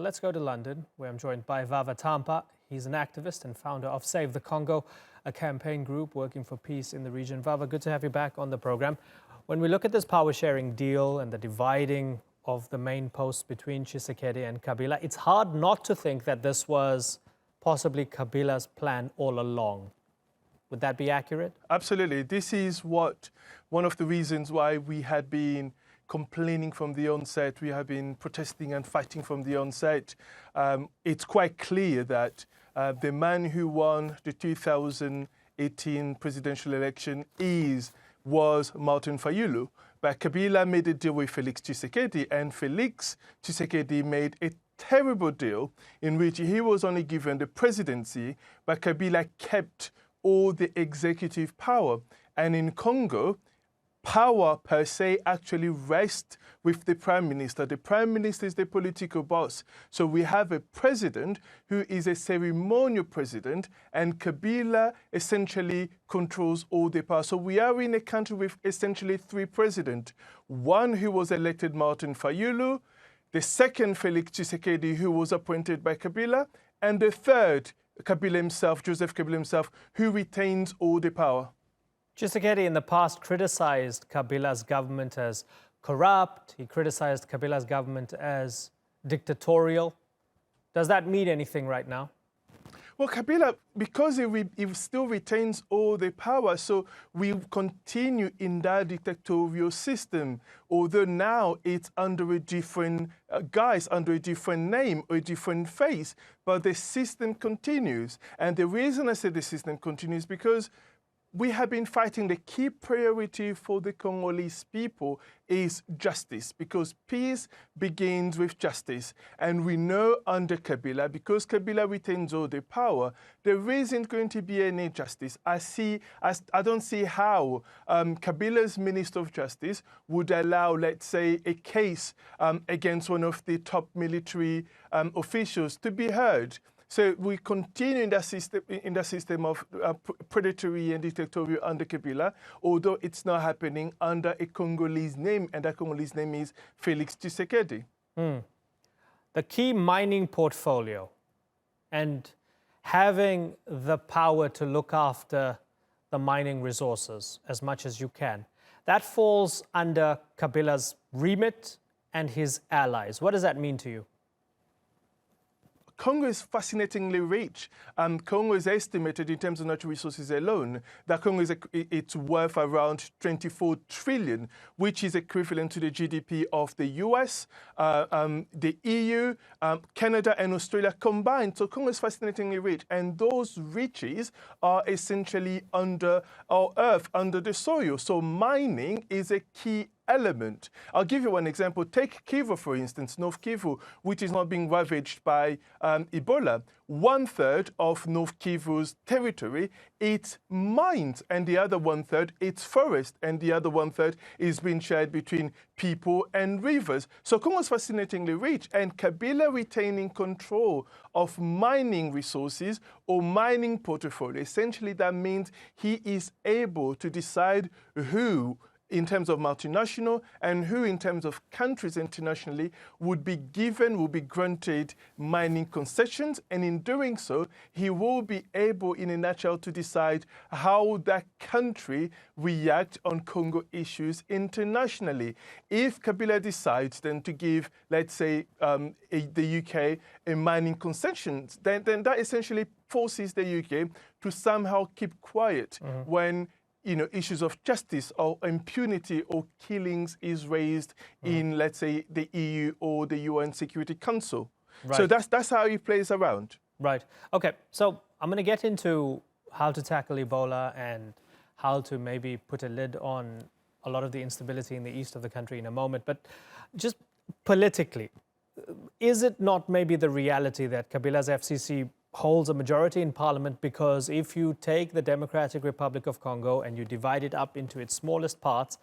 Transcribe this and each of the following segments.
let's go to London, where I'm joined by Vava Tampa. He's an activist and founder of Save the Congo, a campaign group working for peace in the region. Vava, good to have you back on the program. When we look at this power-sharing deal and the dividing of the main posts between Tshisekedi and Kabila, it's hard not to think that this was possibly Kabila's plan all along. Would that be accurate? Absolutely. This is one of the reasons why we had been complaining from the onset. We have been protesting and fighting from the onset. It's quite clear that the man who won the 2018 presidential election was Martin Fayulu. But Kabila made a deal with Felix Tshisekedi, and Felix Tshisekedi made a terrible deal in which he was only given the presidency, but Kabila kept all the executive power. And in Congo, power per se actually rests with the prime minister. The prime minister is the political boss. So we have a president who is a ceremonial president, and Kabila essentially controls all the power. So we are in a country with essentially three presidents. One who was elected, Martin Fayulu, the second, Felix Tshisekedi, who was appointed by Kabila, and the third, Kabila himself, Joseph Kabila himself, who retains all the power. Tshisekedi in the past criticized Kabila's government as corrupt. He criticized Kabila's government as dictatorial. Does that mean anything right now? Well, Kabila, because he still retains all the power, so we continue in that dictatorial system, although now it's under a different guise, under a different name, or a different face, but the system continues. And the reason I say the system continues because we have been fighting. The key priority for the Congolese people is justice, because peace begins with justice. And we know under Kabila, because Kabila retains all the power, there isn't going to be any justice. I don't see how Kabila's Minister of Justice would allow, let's say, a case against one of the top military officials to be heard. So we continue in that system of predatory and dictatorial under Kabila, although it's not happening under a Congolese name, and that Congolese name is Felix Tshisekedi. The key mining portfolio and having the power to look after the mining resources as much as you can, that falls under Kabila's remit and his allies. What does that mean to you? Congo is fascinatingly rich. Congo is estimated in terms of natural resources alone that Congo it's worth around 24 trillion, which is equivalent to the GDP of the US, the EU, Canada, and Australia combined. So Congo is fascinatingly rich, and those riches are essentially under our earth, under the soil. So mining is a key element. I'll give you one example. Take Kivu, for instance, North Kivu, which is not being ravaged by Ebola. 1/3 of North Kivu's territory, it's mines, and the other 1/3, it's forest, and the other 1/3 is being shared between people and rivers. So Congo is fascinatingly rich, and Kabila retaining control of mining resources or mining portfolio, essentially that means he is able to decide who in terms of multinational and who in terms of countries internationally would be granted mining concessions, and in doing so, he will be able, in a nutshell, to decide how that country react on Congo issues internationally. If Kabila decides then to give, let's say, the UK a mining concessions, then that essentially forces the UK to somehow keep quiet when issues of justice or impunity or killings is raised in, let's say, the EU or the UN Security Council. Right. So that's how it plays around. Right. Okay. So I'm going to get into how to tackle Ebola and how to maybe put a lid on a lot of the instability in the east of the country in a moment. But just politically, is it not maybe the reality that Kabila's FCC holds a majority in parliament, because if you take the Democratic Republic of Congo and you divide it up into its smallest parts,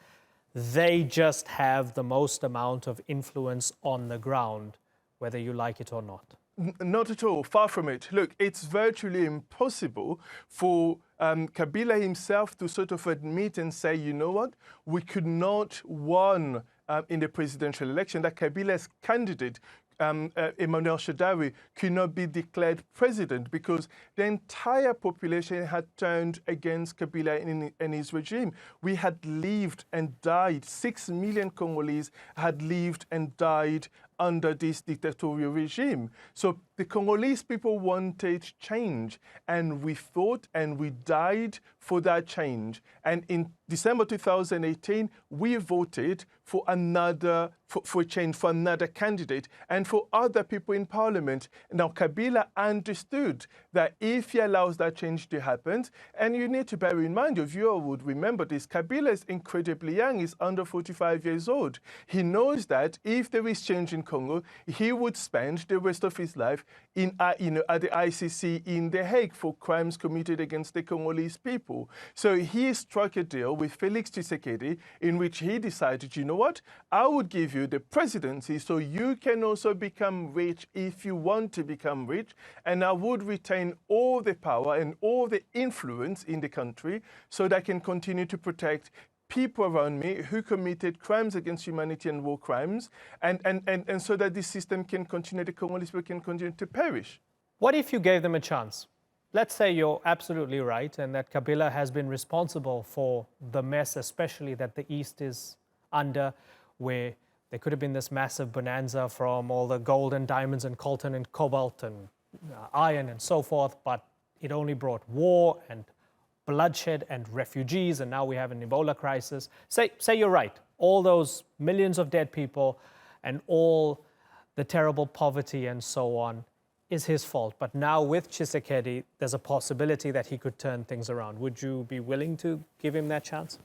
they just have the most amount of influence on the ground, whether you like it or not? Not at all, far from it. Look, it's virtually impossible for Kabila himself to sort of admit and say, you know what, we could not win in the presidential election, that Kabila's candidate Emmanuel Shadari could not be declared president because the entire population had turned against Kabila and his regime. We had lived and died. 6 million Congolese had lived and died under this dictatorial regime. So the Congolese people wanted change, and we fought and we died for that change. And in December 2018, we voted for for change, for another candidate, and for other people in parliament. Now, Kabila understood that if he allows that change to happen, and you need to bear in mind, your viewer would remember this, Kabila is incredibly young, he's under 45 years old. He knows that if there is change in Congo, he would spend the rest of his life at the ICC in The Hague for crimes committed against the Congolese people. So he struck a deal with Felix Tshisekedi in which he decided, you know what, I would give you the presidency so you can also become rich if you want to become rich, and I would retain all the power and all the influence in the country so that I can continue to protect people around me who committed crimes against humanity and war crimes, and so that this system can continue, the Congolese people can continue to perish. What if you gave them a chance? Let's say you're absolutely right and that Kabila has been responsible for the mess, especially that the East is under, where there could have been this massive bonanza from all the gold and diamonds and coltan and cobalt and iron and so forth, but it only brought war and bloodshed and refugees, and now we have an Ebola crisis. Say you're right. All those millions of dead people and all the terrible poverty and so on is his fault. But now with Tshisekedi, there's a possibility that he could turn things around. Would you be willing to give him that chance?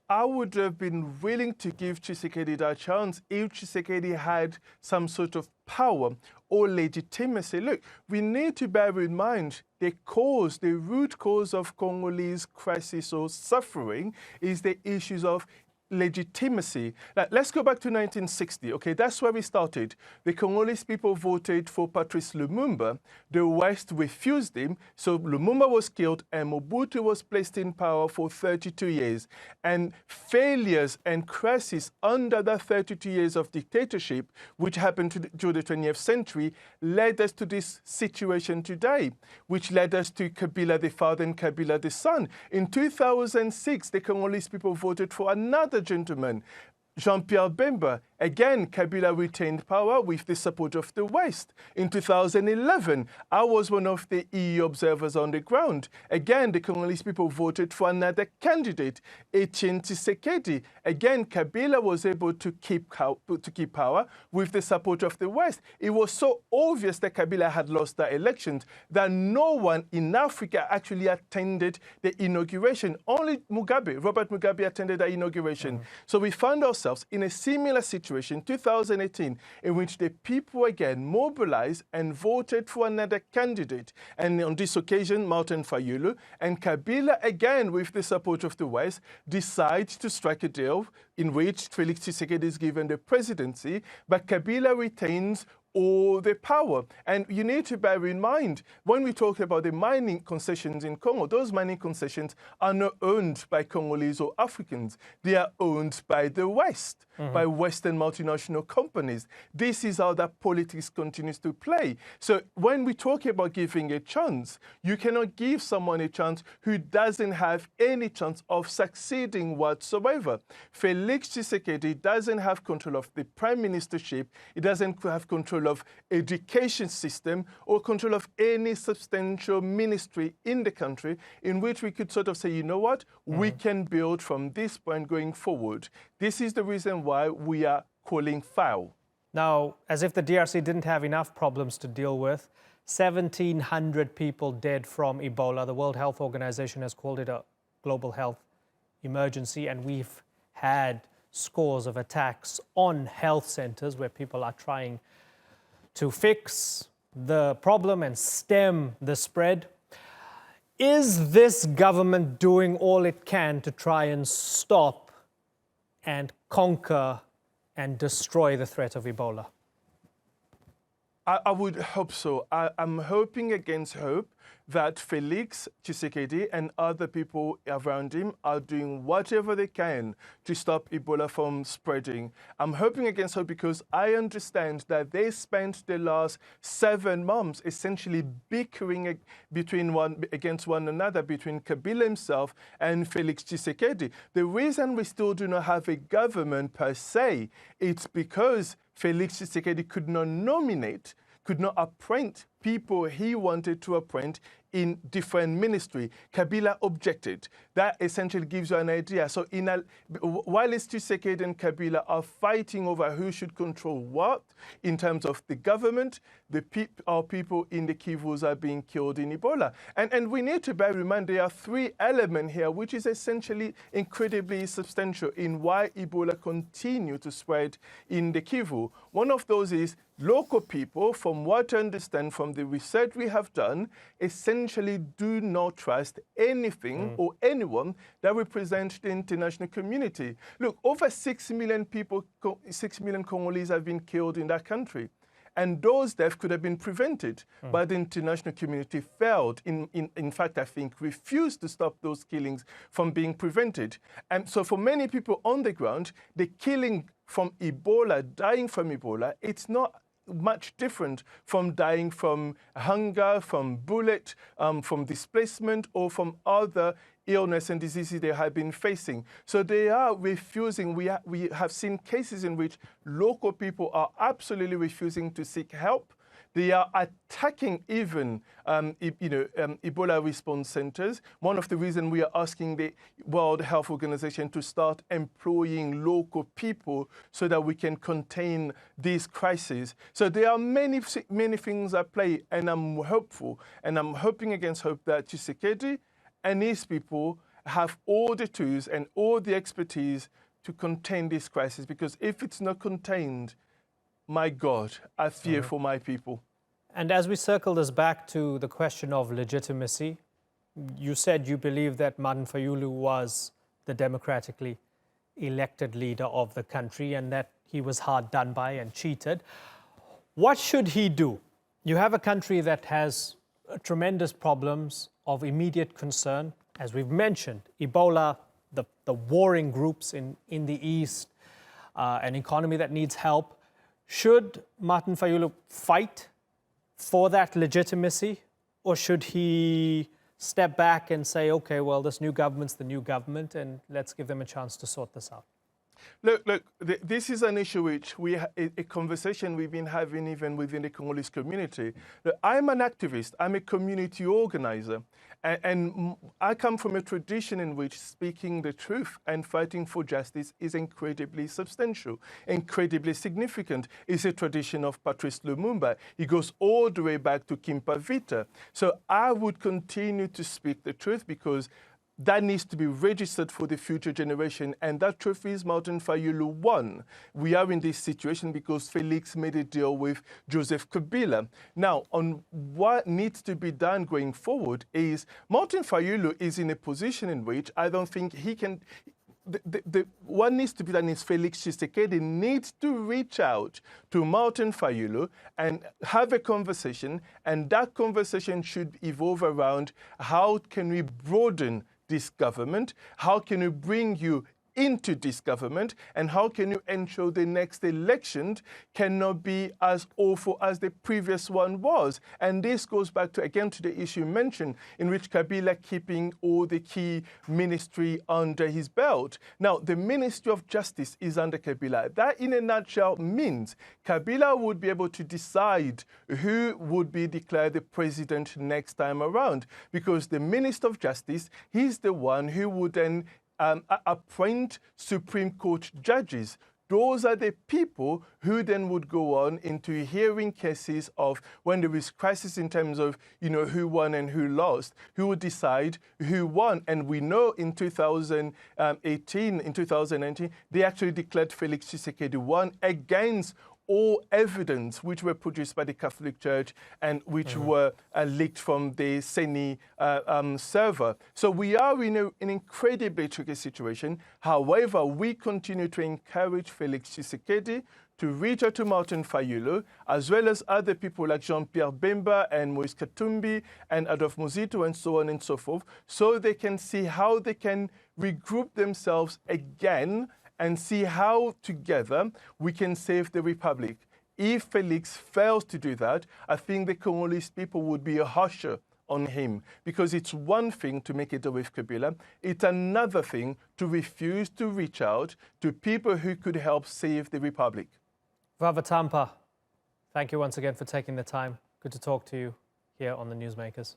I would have been willing to give Tshisekedi that chance if Tshisekedi had some sort of power or legitimacy. Look, we need to bear in mind the root cause of Congolese crisis or suffering is the issues of legitimacy. Let's go back to 1960. Okay, that's where we started. The Congolese people voted for Patrice Lumumba. The West refused him. So Lumumba was killed and Mobutu was placed in power for 32 years. And failures and crises under that 32 years of dictatorship, which happened during the 20th century, led us to this situation today, which led us to Kabila the father and Kabila the son. In 2006, the Congolese people voted for another gentleman, Jean-Pierre Bemba. Again, Kabila retained power with the support of the West. In 2011, I was one of the EU observers on the ground. Again, the Congolese people voted for another candidate, Etienne Tshisekedi. Again, Kabila was able to keep power with the support of the West. It was so obvious that Kabila had lost the elections that no one in Africa actually attended the inauguration. Only Robert Mugabe attended the inauguration. So we found ourselves in a similar situation, 2018, in which the people again mobilized and voted for another candidate. And on this occasion, Martin Fayulu and Kabila, again with the support of the West, decide to strike a deal in which Felix Tshisekedi is given the presidency, but Kabila retains all the power. And you need to bear in mind, when we talk about the mining concessions in Congo, those mining concessions are not owned by Congolese or Africans. They are owned by the West, by Western multinational companies. This is how that politics continues to play. So when we talk about giving a chance, you cannot give someone a chance who doesn't have any chance of succeeding whatsoever. Felix Tshisekedi doesn't have control of the prime ministership. He doesn't have control of education system or control of any substantial ministry in the country in which we could sort of say, you know what, we can build from this point going forward. This is the reason why we are calling foul. Now, as if the DRC didn't have enough problems to deal with, 1,700 people dead from Ebola. The World Health Organization has called it a global health emergency, and we've had scores of attacks on health centers where people are trying to fix the problem and stem the spread. Is this government doing all it can to try and stop and conquer and destroy the threat of Ebola? I would hope so. I'm hoping against hope that Felix Tshisekedi and other people around him are doing whatever they can to stop Ebola from spreading. I'm hoping against hope because I understand that they spent the last 7 months essentially bickering against one another between Kabila himself and Felix Tshisekedi. The reason we still do not have a government per se, it's because Felix Tshisekedi could not appoint people he wanted to appoint in different ministry. Kabila objected. That essentially gives you an idea. So while Tshisekedi and Kabila are fighting over who should control what in terms of the government, our people in the Kivus are being killed in Ebola. And we need to bear in mind there are 3 elements here, which is essentially incredibly substantial in why Ebola continue to spread in the Kivu. One of those is local people, from what I understand from the research we have done, essentially do not trust anything or anyone that represents the international community. Look, over 6 million people, 6 million Congolese have been killed in that country. And those deaths could have been prevented, but the international community failed. In fact, I think, refused to stop those killings from being prevented. And so for many people on the ground, the killing from Ebola, dying from Ebola, it's not much different from dying from hunger, from bullet, from displacement, or from other illness and diseases they have been facing. So they are refusing. We have seen cases in which local people are absolutely refusing to seek help. They are attacking even Ebola response centers. One of the reasons we are asking the World Health Organization to start employing local people so that we can contain these crises. So there are many things at play, and I'm hopeful, and I'm hoping against hope that Tshisekedi and his people have all the tools and all the expertise to contain this crisis, because if it's not contained, my God, I fear for my people. And as we circle this back to the question of legitimacy, you said you believe that Martin Fayulu was the democratically elected leader of the country and that he was hard done by and cheated. What should he do? You have a country that has tremendous problems of immediate concern. As we've mentioned, Ebola, the warring groups in the east, an economy that needs help. Should Martin Fayulu fight for that legitimacy, or should he step back and say, okay, well, this new government's the new government and let's give them a chance to sort this out? Look, this is an issue which a conversation we've been having even within the Congolese community. Look, I'm an activist, I'm a community organizer, and I come from a tradition in which speaking the truth and fighting for justice is incredibly substantial, incredibly significant. It's a tradition of Patrice Lumumba. It goes all the way back to Kimpa Vita. So I would continue to speak the truth because that needs to be registered for the future generation. And that truth is Martin Fayulu won. We are in this situation because Felix made a deal with Joseph Kabila. Now, on what needs to be done going forward is Martin Fayulu is in a position in which I don't think he can. What needs to be done is Felix Tshisekedi needs to reach out to Martin Fayulu and have a conversation, and that conversation should evolve around how can we broaden this government, how can we bring you into this government, and how can you ensure the next election cannot be as awful as the previous one was. And this goes back to, again, to the issue mentioned, in which Kabila keeping all the key ministry under his belt. Now, the Ministry of Justice is under Kabila. That, in a nutshell, means Kabila would be able to decide who would be declared the president next time around, because the Minister of Justice, he's the one who would then appoint Supreme Court judges. Those are the people who then would go on into hearing cases of when there is crisis in terms of, who won and who lost, who would decide who won. And we know in 2018, in 2019, they actually declared Felix Tshisekedi won against all evidence which were produced by the Catholic Church and which were leaked from the CENI server. So we are in an incredibly tricky situation. However, we continue to encourage Felix Tshisekedi to reach out to Martin Fayulu, as well as other people like Jean-Pierre Bemba and Moise Katumbi and Adolphe Muzito and so on and so forth, so they can see how they can regroup themselves again and see how together we can save the Republic. If Felix fails to do that, I think the Congolese people would be harsher on him, because it's one thing to make a deal with Kabila, it's another thing to refuse to reach out to people who could help save the Republic. Vava Tampa, thank you once again for taking the time. Good to talk to you here on the Newsmakers.